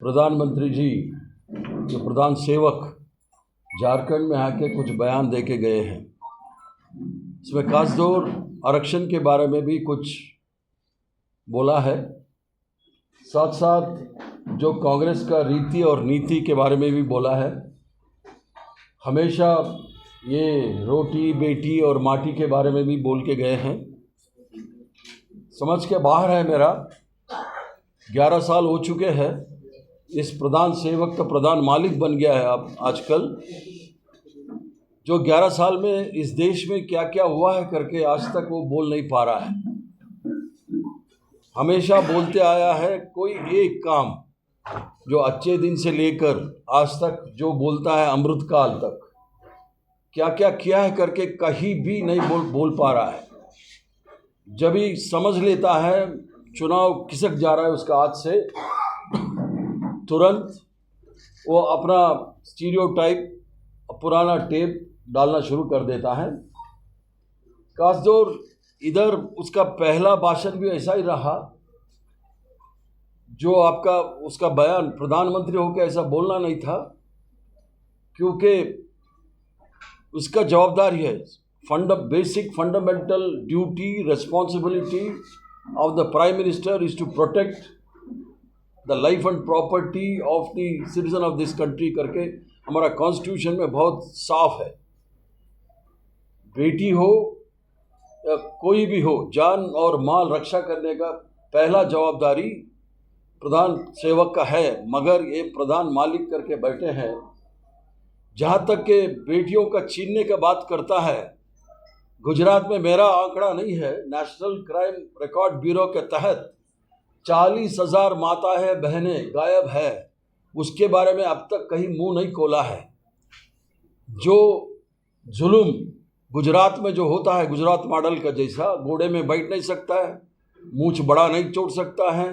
प्रधानमंत्री जी जो प्रधान सेवक झारखंड में आके कुछ बयान दे के गए हैं, इसमें खासतौर आरक्षण के बारे में भी कुछ बोला है। साथ साथ जो कांग्रेस का रीति और नीति के बारे में भी बोला है। हमेशा ये रोटी बेटी और माटी के बारे में भी बोल के गए हैं। समझ के बाहर है मेरा। 11 साल हो चुके हैं। इस प्रधान सेवक का प्रधान मालिक बन गया है अब आजकल। जो 11 साल में इस देश में क्या क्या हुआ है करके आज तक वो बोल नहीं पा रहा है। हमेशा बोलते आया है कोई एक काम जो अच्छे दिन से लेकर आज तक जो बोलता है अमृतकाल तक क्या क्या किया है करके कहीं भी नहीं बोल पा रहा है। जब ही समझ लेता है चुनाव खिसक जा रहा है उसका हाथ से, तुरंत वो अपना स्टीरियोटाइप पुराना टेप डालना शुरू कर देता है। खासतौर इधर उसका पहला भाषण भी ऐसा ही रहा। जो आपका उसका बयान प्रधानमंत्री होकर ऐसा बोलना नहीं था, क्योंकि उसका जवाबदारी है basic fundamental duty responsibility of the prime minister is to protect the life and property of the citizen of this country करके हमारा कॉन्स्टिट्यूशन में बहुत साफ है। बेटी हो या कोई भी हो, जान और माल रक्षा करने का पहला जवाबदारी प्रधान सेवक का है। मगर ये प्रधान मालिक करके बैठे हैं। जहाँ तक के बेटियों का छीनने का बात करता है, गुजरात में मेरा आंकड़ा नहीं है, नेशनल क्राइम रिकॉर्ड ब्यूरो के तहत 40,000 माताएं बहनें गायब है। उसके बारे में अब तक कहीं मुंह नहीं खोला है। जो जुल्म गुजरात में जो होता है, गुजरात मॉडल का जैसा, घोड़े में बैठ नहीं सकता है, मूंछ बड़ा नहीं छोड़ सकता है,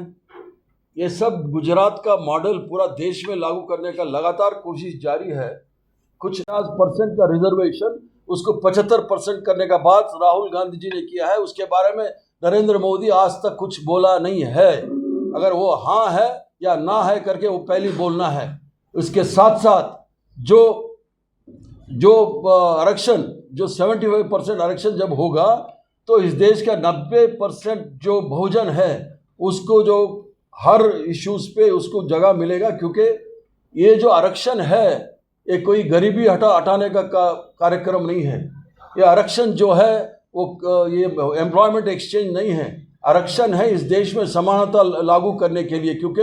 ये सब गुजरात का मॉडल पूरा देश में लागू करने का लगातार कोशिश जारी है। कुछ 50% का रिजर्वेशन उसको 75% करने का बात राहुल गांधी जी ने किया है। उसके बारे में नरेंद्र मोदी आज तक कुछ बोला नहीं है। अगर वो हाँ है या ना है करके वो पहले बोलना है। उसके साथ साथ जो आरक्षण जो 75% आरक्षण जब होगा तो इस देश का 90% जो बहुजन है उसको जो हर इश्यूज पे उसको जगह मिलेगा। क्योंकि ये जो आरक्षण है ये कोई गरीबी हटाने का कार्यक्रम नहीं है। ये आरक्षण जो है वो ये एम्प्लॉयमेंट एक्सचेंज नहीं है। आरक्षण है इस देश में समानता लागू करने के लिए। क्योंकि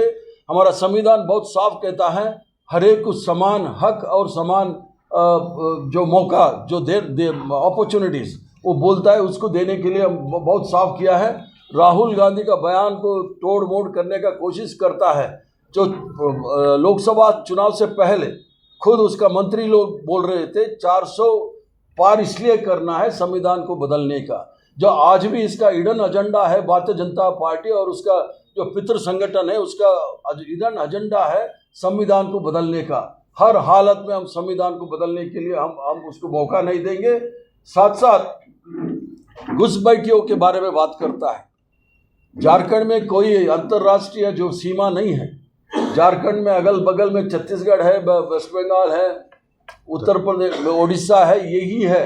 हमारा संविधान बहुत साफ कहता है हर एक को समान हक और समान जो मौका जो दे अपॉर्चुनिटीज़ वो बोलता है, उसको देने के लिए बहुत साफ किया है। राहुल गांधी का बयान को तोड़ मोड़ करने का कोशिश करता है। जो लोकसभा चुनाव से पहले खुद उसका मंत्री लोग बोल रहे थे 400 पार इसलिए करना है संविधान को बदलने का। जो आज भी इसका हिडन एजेंडा है भारतीय जनता पार्टी और उसका जो पितृ संगठन है उसका हिडन एजेंडा है संविधान को बदलने का। हर हालत में हम संविधान को बदलने के लिए हम उसको मौका नहीं देंगे। साथ साथ घुसपैठियों के बारे में बात करता है। झारखंड में कोई अंतर्राष्ट्रीय जो सीमा नहीं है। झारखंड में अगल बगल में छत्तीसगढ़ है, वेस्ट बंगाल है, उत्तर प्रदेश, उड़ीसा है, यही है।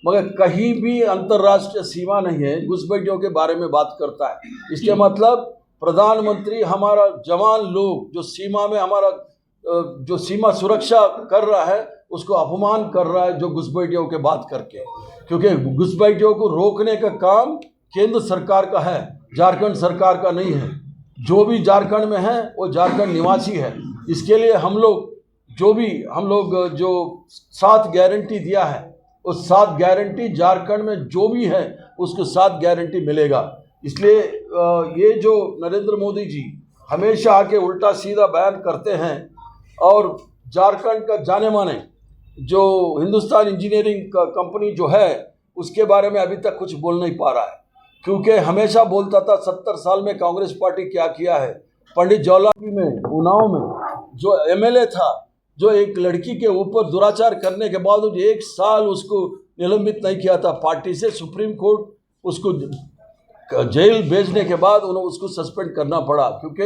मगर कहीं भी अंतर्राष्ट्रीय सीमा नहीं है। घुसपैठियों के बारे में बात करता है। इसके मतलब प्रधानमंत्री हमारा जवान लोग जो सीमा में हमारा जो सीमा सुरक्षा कर रहा है उसको अपमान कर रहा है जो घुसपैठियों के बात करके। क्योंकि घुसपैठियों को रोकने का काम केंद्र सरकार का है, झारखंड सरकार का नहीं है। जो भी झारखंड में है वो झारखंड निवासी है। इसके लिए हम लोग जो 7 गारंटी दिया है उस 7 गारंटी झारखंड में जो भी है उसको 7 गारंटी मिलेगा। इसलिए ये जो नरेंद्र मोदी जी हमेशा आके उल्टा सीधा बयान करते हैं और झारखंड का जाने माने जो हिंदुस्तान इंजीनियरिंग का कंपनी जो है उसके बारे में अभी तक कुछ बोल नहीं पा रहा है। क्योंकि हमेशा बोलता था 70 साल में कांग्रेस पार्टी क्या किया है। पंडित जवाहरलाल में उन्नाव में जो एमएलए था, जो एक लड़की के ऊपर दुराचार करने के बाद 1 साल उसको निलंबित नहीं किया था पार्टी से, सुप्रीम कोर्ट उसको जेल भेजने के बाद उन्हें उसको सस्पेंड करना पड़ा, क्योंकि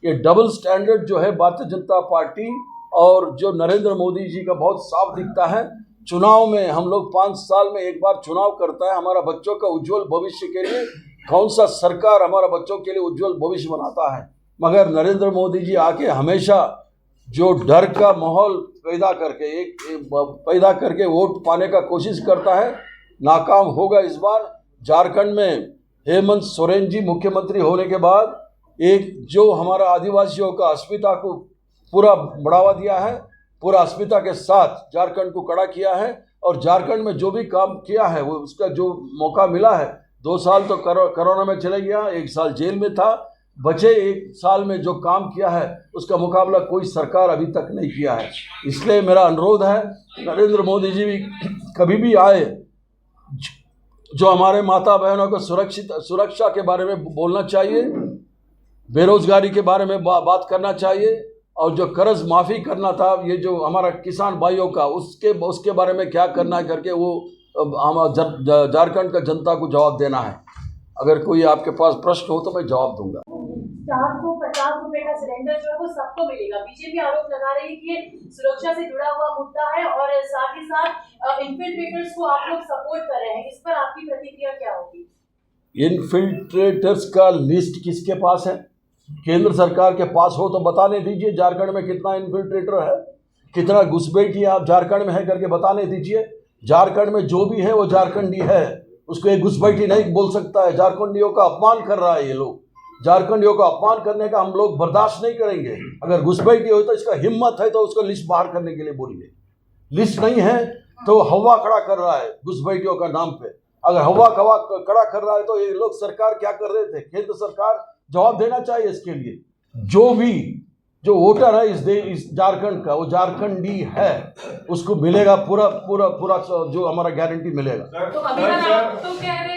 ये डबल स्टैंडर्ड जो है भारतीय जनता पार्टी और जो नरेंद्र मोदी जी का बहुत साफ दिखता है। चुनाव में हम लोग 5 साल में एक बार चुनाव करता है, हमारा बच्चों का उज्जवल भविष्य के लिए कौन सा सरकार हमारा बच्चों के लिए उज्जवल भविष्य बनाता है, मगर नरेंद्र मोदी जी आके हमेशा जो डर का माहौल पैदा करके वोट पाने का कोशिश करता है, नाकाम होगा इस बार। झारखंड में हेमंत सोरेन जी मुख्यमंत्री होने के बाद एक जो हमारा आदिवासियों का अस्मिता को पूरा बढ़ावा दिया है, पूरा अस्मिता के साथ झारखंड को खड़ा किया है, और झारखंड में जो भी काम किया है वो उसका जो मौका मिला है, 2 साल तो कोरोना में चले गया, 1 साल जेल में था, बचे 1 साल में जो काम किया है उसका मुकाबला कोई सरकार अभी तक नहीं किया है। इसलिए मेरा अनुरोध है नरेंद्र मोदी जी भी कभी भी आए, जो हमारे माता बहनों को सुरक्षा के बारे में बोलना चाहिए, बेरोजगारी के बारे में बात करना चाहिए, और जो कर्ज माफ़ी करना था ये जो हमारा किसान भाइयों का उसके बारे में क्या करना है करके वो झारखंड का जनता को जवाब देना है। अगर कोई आपके पास प्रश्न हो तो मैं जवाब दूंगा। 450 रुपए का सिलेंडर जो है वो सबको मिलेगा। बीजेपी आरोप लगा रही है कि ये सुरक्षा से जुड़ा हुआ मुद्दा है और साथ ही साथ इन्फिल्ट्रेटर्स को आप लोग सपोर्ट कर रहे हैं, इस पर आपकी प्रतिक्रिया क्या होगी? इन्फिल्ट्रेटर्स का लिस्ट किसके पास है? केंद्र सरकार के पास हो तो बताने दीजिए झारखंड में कितना इन्फिल्ट्रेटर है, कितना घुसपैठी आप झारखंड में है करके बताने दीजिए। झारखंड में जो भी है वो झारखंडी है, उसको एक घुसपैठी नहीं बोल सकता है। झारखंडियों का अपमान कर रहा है ये लोग, झारखंडियों का अपमान करने का हम लोग बर्दाश्त नहीं करेंगे। अगर घुसपैठी हो तो इसका हिम्मत है तो उसको लिस्ट बाहर करने के लिए बोलिए, लिस्ट नहीं है तो हवा खड़ा कर रहा है घुसपैठियों का नाम पे। अगर हवा खड़ा कर रहा है तो ये लोग सरकार क्या कर रहे थे? केंद्र सरकार जवाब देना चाहिए इसके लिए। जो वोटर है इस झारखंड का, वो झारखंडी है, उसको मिलेगा पूरा जो हमारा गारंटी मिलेगा। तो अभी तक आप तो कह रहे